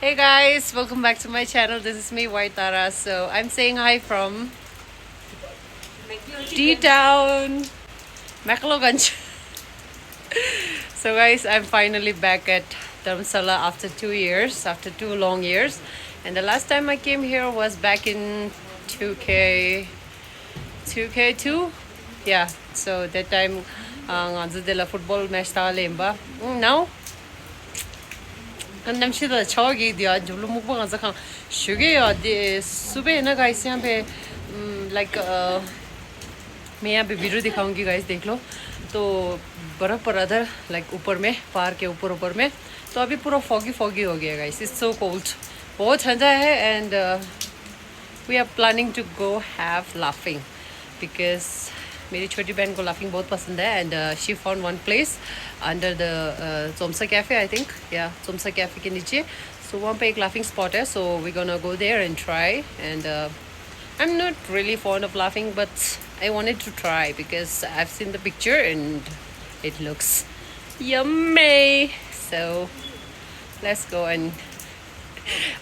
Hey guys, welcome back to my channel. This is me, White Tara. So I'm saying hi from D-Town, Makaloganj. So guys, I'm finally back at Dharamsala after 2 years, after 2 long years. And the last time I came here was back in 2K2. Yeah, so that time the football match now and I'm sure the choggy the julu mukbang as a kan sugar the sube na guys यहाँ पे like मैं यहाँ पे video दिखाऊंगी guys देख लो तो बर्फ पड़ा था like ऊपर में पहाड़ के ऊपर में तो अभी पूरा foggy हो गया guys. It's so cold. बहुत ठंडा है and we are planning to go have laughing because मेरी छोटी बहन को laughing बहुत पसंद है and she found one place under the Zomsa Cafe I think. Yeah, Zomsa Cafe के नीचे. So वहाँ पे एक laughing spot है. So we're gonna go there and try. And I'm not really fond of laughing, but I wanted to try because I've seen the picture and it looks yummy. So let's go. And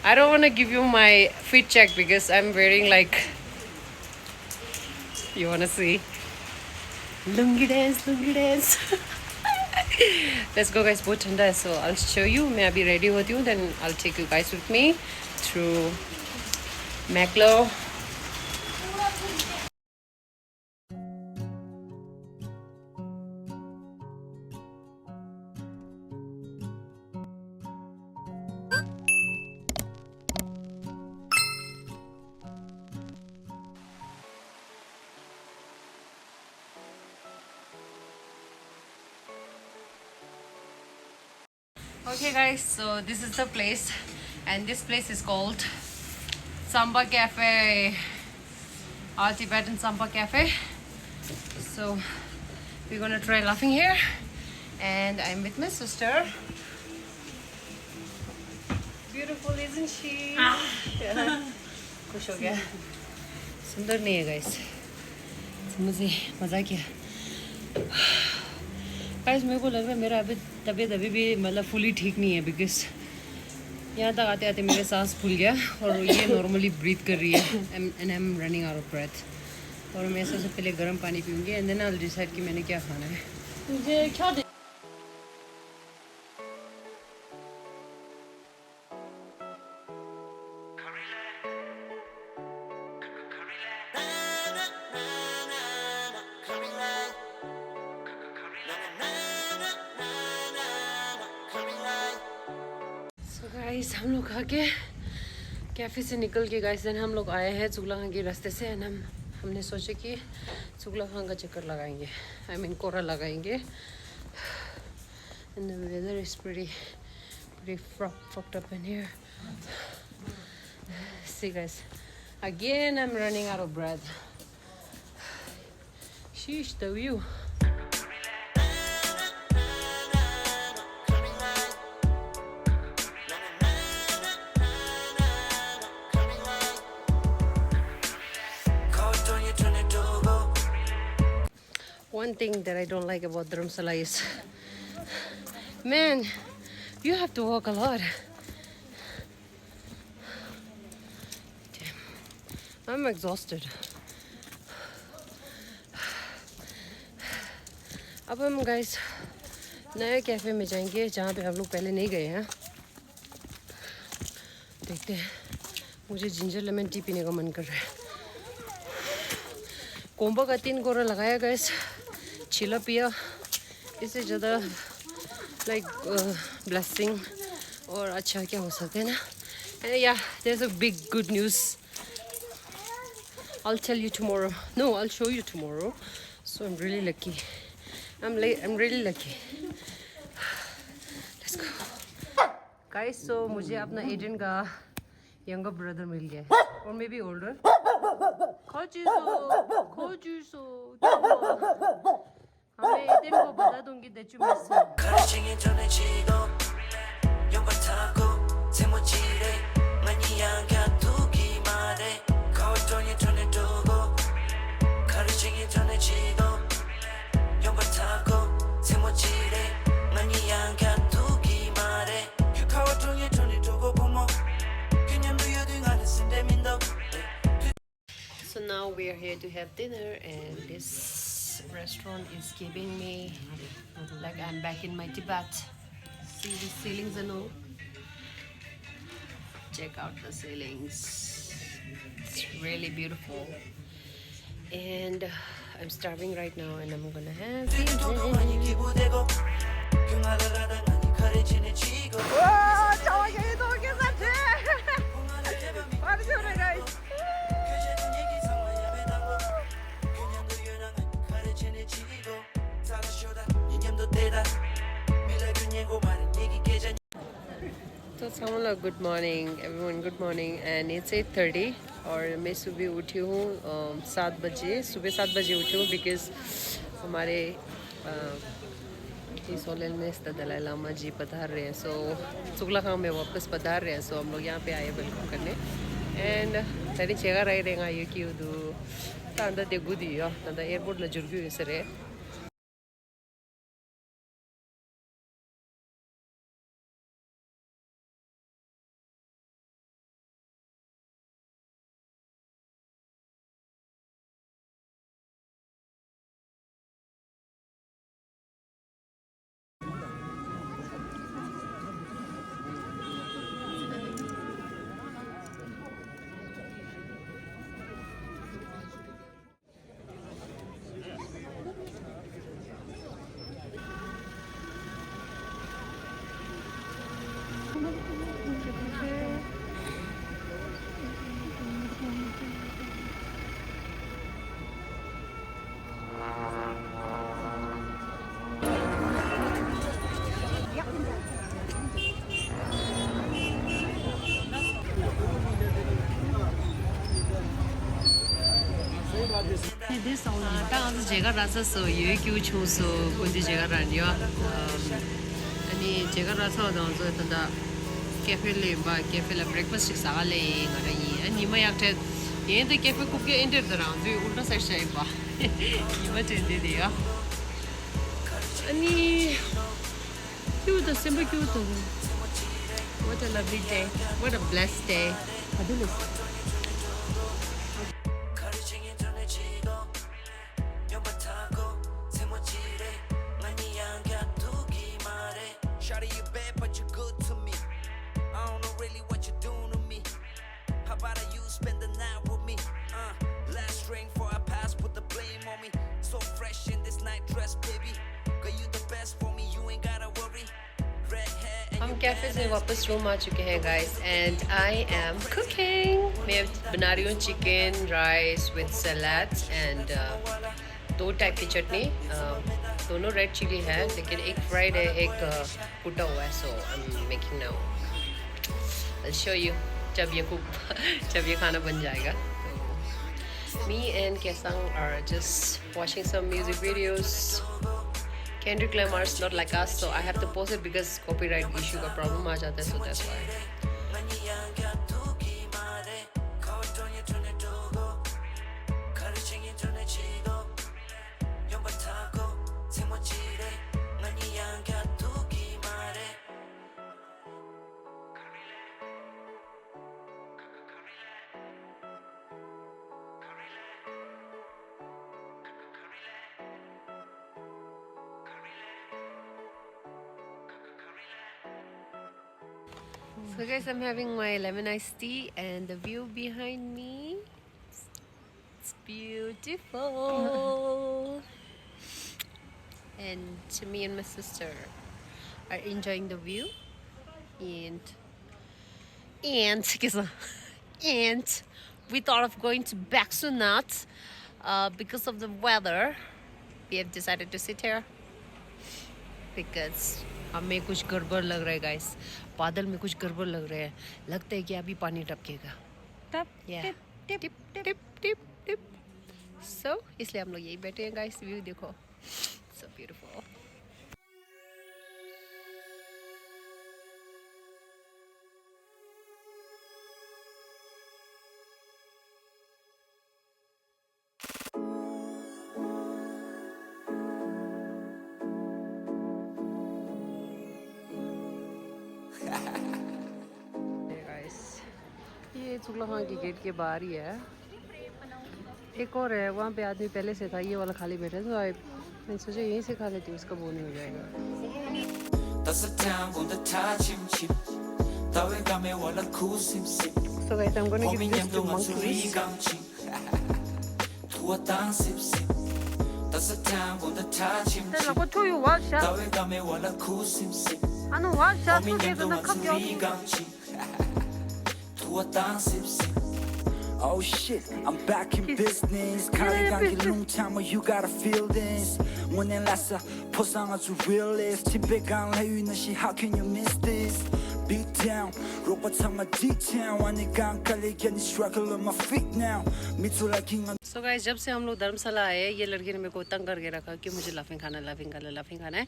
I don't want to give you my fit check because I'm wearing like, you want to see lungi dance. Let's go guys, बहुत ठंडा है. So I'll show you. मैं अभी ready होती हूँ, then I'll take you guys with me through Maklo. Okay guys, so this is the place and this place is called Samba Cafe, our Tibetan Samba Cafe. So we're gonna try laughing here and I'm with my sister. Beautiful, isn't she? Yeah. खुश हो गया. सुंदर नहीं है guys. मुझे मजा किया. Guys मेरे को लग रहा है मेरा अभी तबीयत अभी भी मतलब फुली ठीक नहीं है बिकॉज यहाँ तक आते आते मेरे सांस फूल गया और ये नॉर्मली ब्रीथ कर रही है and I am running out of breath और मैं सबसे पहले गर्म पानी पीऊँगी and then I will decide कि मैंने क्या खाना है. मुझे क्या दे गाइस हम लोग आके कैफ़े से निकल के गाइस देन हम लोग आए हैं चुगला खां के रास्ते से एंड हमने सोचा कि चुगला खां का चक्कर लगाएंगे. आई मीन कोरा लगाएंगे and the weather is pretty fucked up in here. See guys, again I'm running out of breath. Sheesh, the view. One thing that I don't like about Dharamsala is, man, you have to walk a lot. Damn, I'm exhausted. अब हम guys नए cafe में जाएंगे जहाँ पे हम लोग पहले नहीं गए हैं. देखते हैं. मुझे जिंजर लेमन टी पीने का मन कर रहा है. कोम्बा का 3 कोरा लगाया guys. चिला पिया. इससे ज़्यादा लाइक ब्लेसिंग और अच्छा क्या हो सकता है ना. Yeah, there's a big good news. I'll tell you tomorrow. No, I'll show you tomorrow. So I'm really lucky. I'm really lucky. Let's go. Guys, so मुझे अपना एजेंट का younger brother मिल गया है or maybe older. खोजूसो मैं agent को बता दूंगी that you miss him. we are here to have dinner, and this restaurant is giving me like I'm back in my Tibet. See the ceilings and all. Check out the ceilings. It's really beautiful. And I'm starving right now, and I'm gonna have dinner. 와, 저기 독일사태! 빠르셔라, guys. तो सामला good morning everyone, good morning and it's 8:30 और मैं सुबह उठी हूँ 7 बजे, सुबह 7 बजे उठी हूँ बिकॉज़ हमारे सोलन में स्थित दलाई लामा जी पधार रहे हैं. सो सुगला खां में वापस पधार रहे हैं. सो हम लोग यहाँ पे आए वेलकम करने. एंड तनी चेगा रही रहेगा ये क्यों दो तांदा देखो दिया तांदा एयरपोर्ट ला जुर्गी सरे. 땅에서 제가 라서서 여기 초소 근데 제가 라니요. 아니 제가 라서 나서 했다. कैफे बा कैफे ला ब्रेकफास्ट सागा ले ngarayi ani ma yakte yen de cafe को के एंटर दरां दु उल्टा साइड से बा ये मत दे दिया ani cute simple cute. What a lovely day, what a blessed day. Fabulous. हम कैफे से वापस रूम आ चुके हैं guys and I am cooking. मैं बना रही हूँ chicken rice with salad and 2 type की चटनी. दोनों रेड चिली है लेकिन एक फ्राइड है एक कुटा हुआ है. So I am making now. I show you जब ये खाना बन जाएगा. Me and Kesang are just watching some music videos. Kendrick Lamar is not like us, so I have to post it because copyright issue का problem आ जाता है, so that's why. So guys, I'm having my lemon iced tea and the view behind me, it's beautiful. And me and my sister are enjoying the view and we thought of going to Baksunat because of the weather. We have decided to sit here because हमें कुछ गड़बड़ लग रहा है guys. बादल में कुछ गड़बड़ लग रहा है. लगता है कि अभी पानी टपकेगा. Tip tip tip tip tip. So इसलिए हम लोग यही बैठे हैं गाइस. व्यू देखो, सो ब्यूटीफुल. ये चुगला खां की गेट के बाहर ही है. एक और है वहाँ पे आदमी पहले से था, ये वाला खाली बैठा है, तो मैं सोचा यहीं से खा लेती हूँ, उसका वो नहीं हो जाएगा। So guys, I'm gonna give this to monkeys. Tell what to you watch out. I know watch out. So get the cup Oh shit, I'm back in business. 가리강기 롱타머, you gotta feel this. 원행 라싸, 포상 아주 realist. 집배강 해위너시, how can you miss this? Beat down, robot on my D-town. 완이강 깔리, get struggle on my feet now. 미투라 king. So guys, जब से हम लोग धर्मशाला आए, ये लड़की ने मेरे को तंग करके रखा कि मुझे लाफिंग खाना है।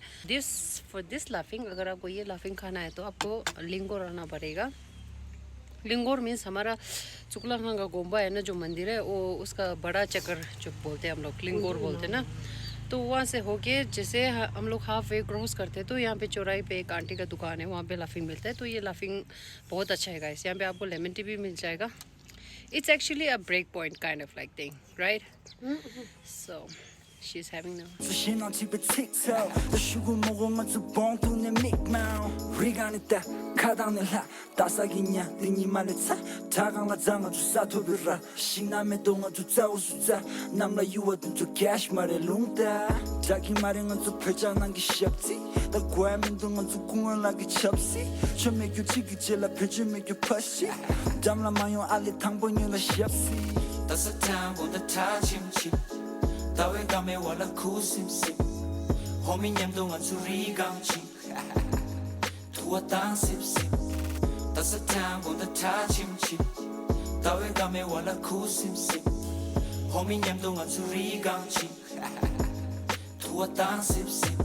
For this लाफिंग, अगर आपको ये लाफिंग खाना है तो आपको लिंगोर आना पड़ेगा। लिंगोर मीन्स हमारा चुकलाखां का गोम्बा है ना, जो मंदिर है, वो उसका बड़ा चक्कर जो बोलते हैं हम लोग, लिंगोर बोलते हैं ना। तो वहाँ से होके जैसे हम लोग हाफ वे क्रॉस करते हैं तो यहाँ पे चौराहे पे एक आंटी का दुकान है, वहाँ पे लाफिंग मिलता है। तो ये लाफिंग बहुत अच्छा है गाइस, यहाँ पे आपको लेमन टी भी मिल जाएगा। It's actually a break point kind of like thing, right? So she's having now. 신혼 집에 TikTok 더 쉬고 먹으면 두 봉투 내 믹마우 리간했다 가당내라 따사기냐 니 말에 차 다강나 장어 주사 도비라 신남의 동어 주자 우수자 남라 유어든 저 cash 말에 룽다 자기 말행은 저 펼쳐난 게 쉽지 더 과민 동어 저 궁을 하기 첩시 저 매규 지기 질라 펼쳐 매규 퍼시 담라 마요 알리 탕보니라 쉽시 따뜻한 보다 타짐치 다we game wala kusimsim homi nyamdonga tsuri gangchi tuwa tan sipsim tasatang gonda tachimchi dawe game wala kusimsim homi nyamdonga tsuri gangchi tuwa tan sipsim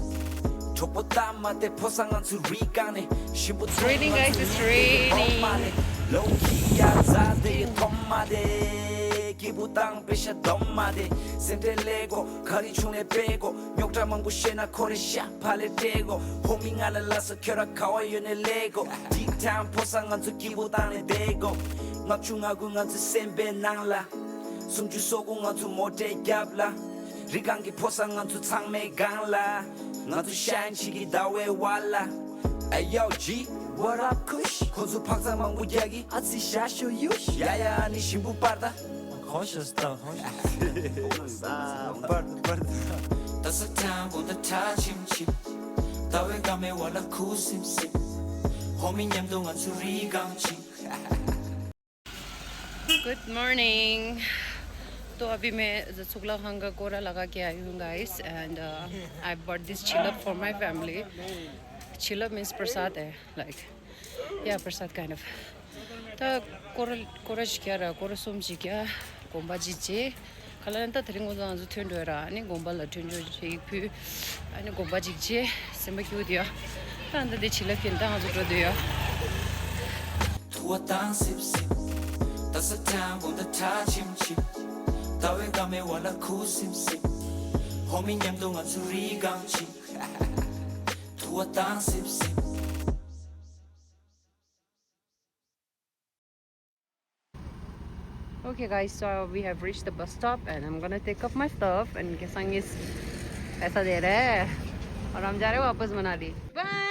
족보다 마대 포상한 tsuri gane shibu It's raining guys, it's raining. low-key 자대 톰마대 기부당 배샤 덤마대 센텔레고 거리충에 빼고 욕담은 구시나 코레샤 팔에 대고 호밍하는 라서 결합가와 연애 레고 딥타운 포상한 저 기부당에 대고 막중하고 한저 센베 낭라 숨주 쏘고 한저 못해 갑라 리강기 포상한 저 창매 강라 나도 샤인치기 다웨 왈라 Ayo G, what up kush? 고수 박사만 무작위 I see shot show you 야야 니 신부 빠르다 conscious 따뜻한 보다 타짐치 다we 감에 와라 쿠심심 호민 냠동안 수리 강치 Good morning. तो अभी मैं चुकलाखां का कोरा लगा के आई हूँ guys, and I bought this chillab for my family. Chillab means प्रसाद है, like yeah, Prasad kind of. तो कोरा जिक्या कोरा सोम जिक्या Goomba जिजे खालान ता थरिंग उदा जो थेंडो रा आनी गोम्बा ला थेंडो जिपु आनी गोम्बा जिजे सेम क्यों दिया ता अंदर दे chillab केंदा आज तो दिया 투어 단습심 따뜻한 보다 타짐치 다we 감에 와라 쿠심심 호민 냠동안 수리 강치 투어 단습심 Okay guys, so we have reached the bus stop and I'm gonna take up my stuff and इनके संग इस ऐसा दे रहा है और हम जा रहे हैं वापस मनाली. Bye.